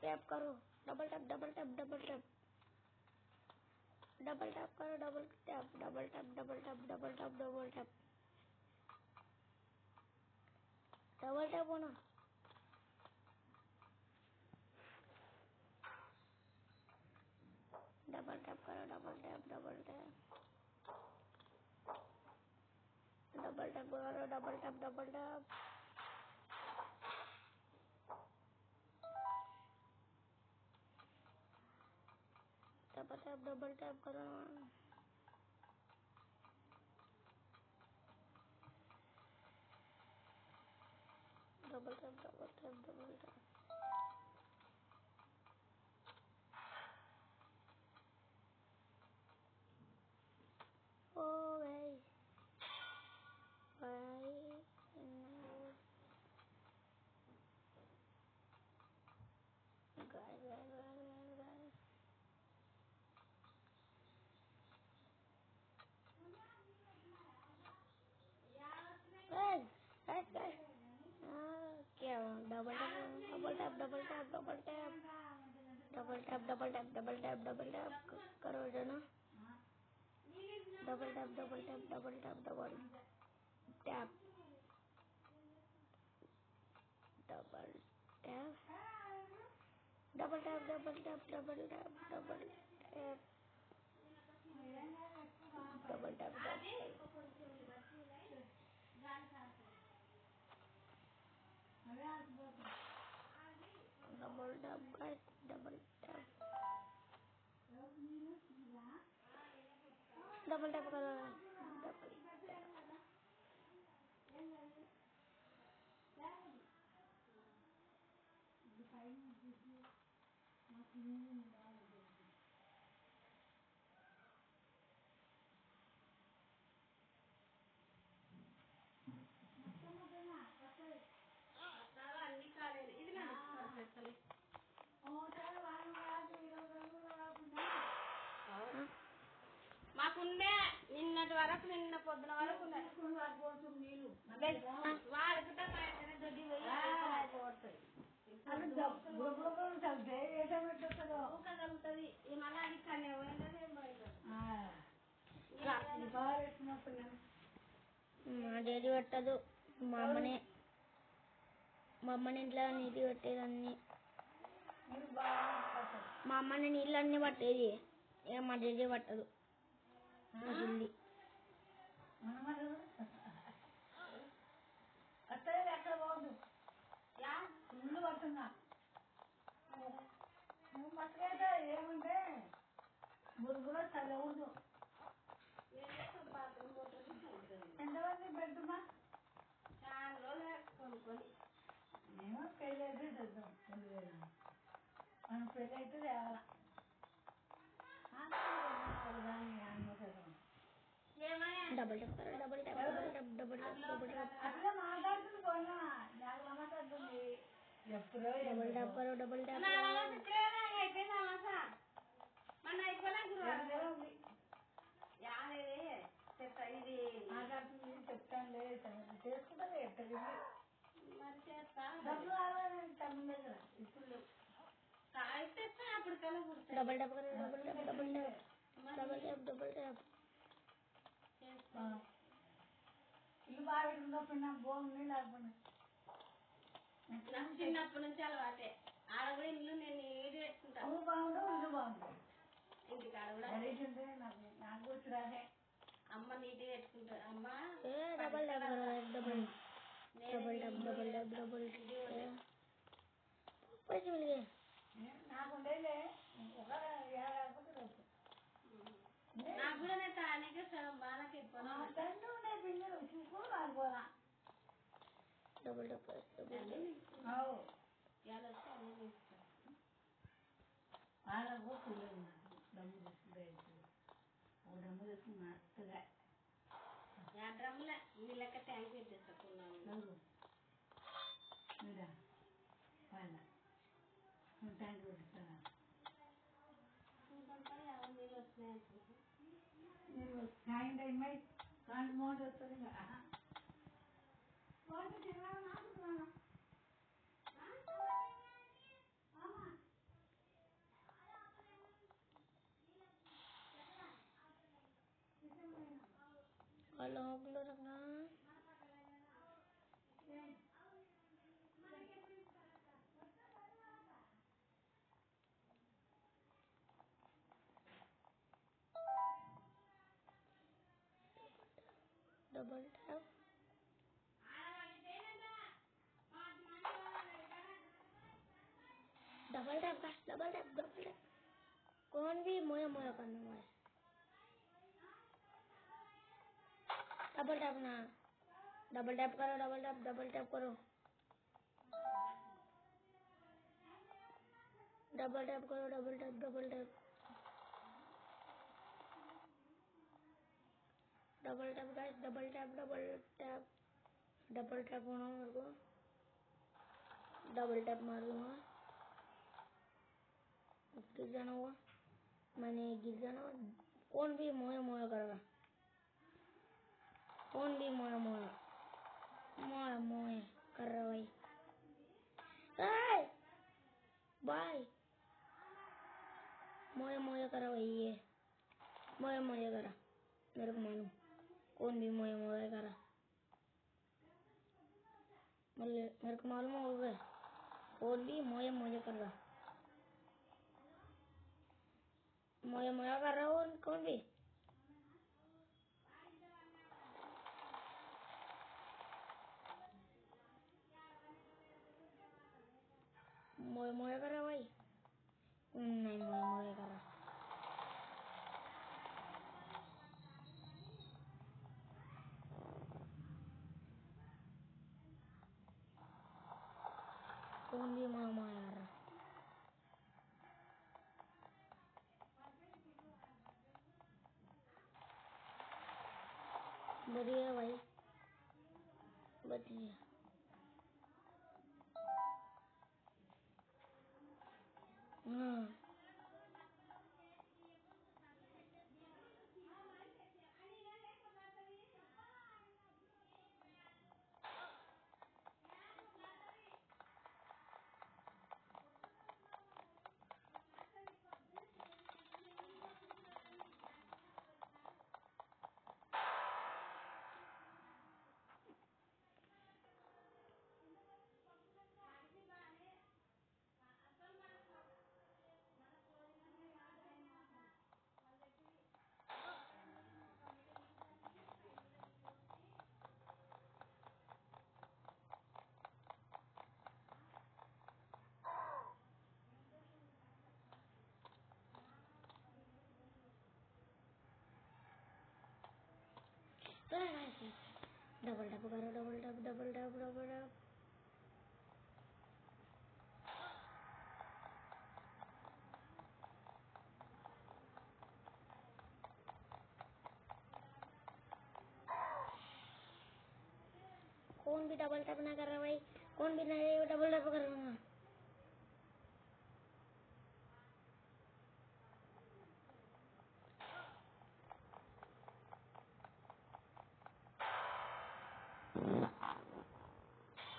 Tap करो, double tap double tap double tap double tap करो, double tap double tap double tap double tap double tap double tap होना। Double tap करो, double tap double tap double tap करो, double tap double tap double tap double tap करो। Double tap double tap double tap ओ भाई भाई गाय गाय गाय गाय गाय क्या double tap double tap double tap double tap double tap double tap double tap करो जना। Double tap double tap double tap double tap double tap double tap double tap double tap double tap double tap double tap guys, double tap double tap करो, double మాకుండే నిన్నటి వరకు నిన్న పొద్దున వరకు మా daddy పెట్టదు, మా అమ్మని ఇంట్లో నీటి పెట్టేదన్ని, మా అమ్మని నీళ్ళన్నీ పట్టేది. ఇక మా డాడీ పట్టదు. ఎక్కడ పోదు ఇల్లు పడుతున్నా నువ్వు మట్టుకైతే ఏమంటే మురుగులో చదవదు. ఎంతమంది పెడుతున్నా చాలా రోజులు కొనుక్కొని మేము పెళ్ళి అయితే చేద్దాం. 2000 మనం పెళ్ళి అయితే తేవాలా डबल टैप करो, double tap double tap double tap double tap అట్లా మాట్లాడుతుంది పోయినా నాకు మాట్లాడుతుంది ఎప్పుడో डबल टैप करो, डबल टैप ఇది మాట్లాడుతుంది చెప్తానులే చేసుకుంటారు ఎట్టది డబ్బులు రావాలని తమ్ముడు దగ్గర ఇప్పుడు डबल टैप करो, double tap double tap double tap double tap ఇల్లు బాగా ఉన్నప్పుడు నాకు బాగుంది లేకపోతే చిన్నప్పటి నుంచి అలవాటే. ఆడ కూడా ఇల్లు నేను ఏది పెట్టుకుంటాను. నువ్వు బాగుండు ఇల్లు బాగుంది ఇంటికి ఆడ కూడా అడిగింటే నాకు వచ్చి రాదే అమ్మ నీటి పెట్టుకుంటారు. అమ్మ डबल टैप करो, double double tap double tap double पैसे मिल गए నాకు ఉండేలే ఒక లేకపోతే నాకు కూడా నేను తానికి బాగా ఎక్కువ ఉండే పిల్లలు చూసుకొని వాడిపోదా डबल टैप डबल వాళ్ళకు పిల్లలు డమ్ము తీసుకుంటే ఒక డమ్ము తీసుకున్నా డ్రమ్ముల మీ లెక్క ట్యాంక్ పెట్టేసుకున్నాను మీరా వాళ్ళ ట్యాంక్ పెట్టిస్తాను మీరు ట్యాంక్ అమ్మాయి ట్యాంక్ మోటర్ వస్తుంది लोग रखना double tap double tap double tap double tap कौन भी मोया मोया करने वाले डबल टैप ना डबल टैप करो डबल टैप करो डबल टैप करो double tap double tap double tap guys double tap double tap होना मेरे को डबल टैप मार दूंगा गिर जाना हुआ मैंने गिर जाना कौन भी मोया मोया कर रहा कौन भी मोया मोया मोया मोया कर रहा भाई बाय मोया मोया कर रहा भाई ये मोया मोया कर रहा मेरे को मालूम कौन भी मोया मोया कर रहा मेरे को मालूम हो गया कौन भी मोया मोया कर रहा मोया कर रहा हो कौन भी मोया कर रहा भाई नहीं मोया कर रहा कौन भी मोया मोया कर रहा बढ़िया भाई बढ़िया हाँ डबल टैप करो double tap double tap double tap कौन भी डबल टैप ना कर रहा भाई कौन भी नहीं डबल टैप कर रहा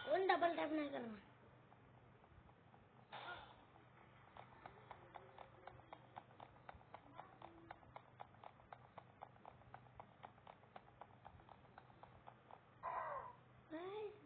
कौन डबल टैप नहीं कर रहा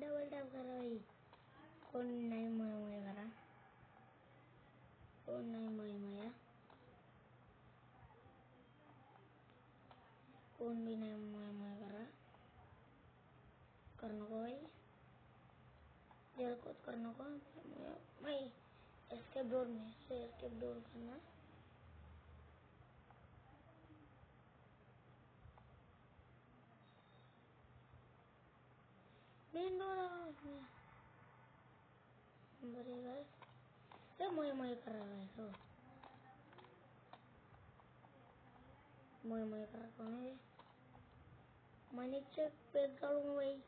डबल टैप कर रहा भाई कौन नहीं मोया मोया कर रहा कौन नहीं मोया मोया कौन भी नहीं मोया मोया कर रहा करने को भाई जरा कुछ करने को भाई एस्केप डोर में से एस्केप डोर करना मेन डोर बढ़िया ये मोया मोया कर रहा है तो मोया मोया कर रहा कौन है मैंने चेक पे करूँगा भाई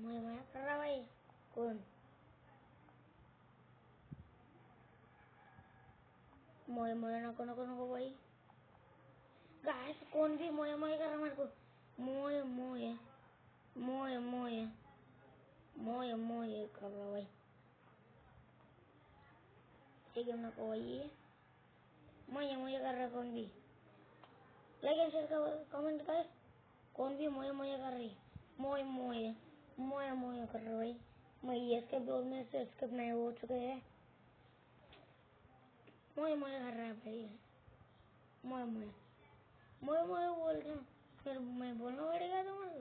मोया मोया कर रहा भाई कौन मोया मोया ना को भाई गाइस कौन भी मोया मोया कर रहा मेरे को मोया मोया मोया मोया मोया मोया कर रहा भाई ठीक है ना को भाई मोया मोया कर रहा कौन भी like and share comment guys. कौन भी मोए मोए कर रही, मोए मोए मोए मोए कर रहा भाई। मैं ये इसके ब्लॉग में से स्किप नहीं हो चुके हैं। मोए मोए कर रहा है भाई, मोए मोए मोए मोए बोल रहे हैं। फिर मैं बोलना पड़ेगा तुम्हारे,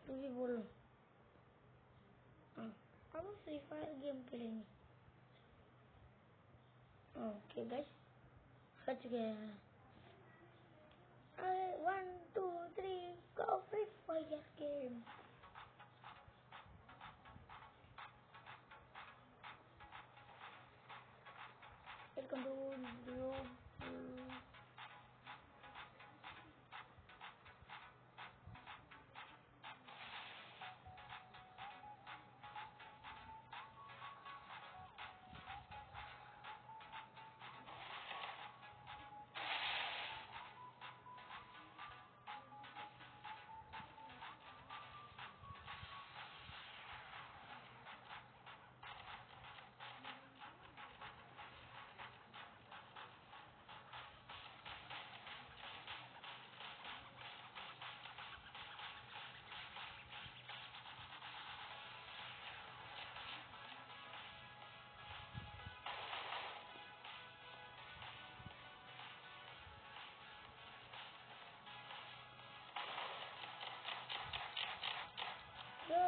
तू भी बोलो। हाँ, अब फ्री फायर गेम खेलेंगे। ओके गाइस, सच गया है। 1 2 3 go Free Fire game. Welcome to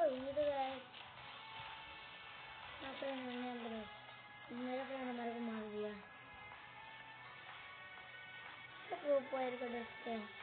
ये तो गाइस मेरा फ्रेंड हमारे को मार दिया। प्रोफाइल का डर क्या है।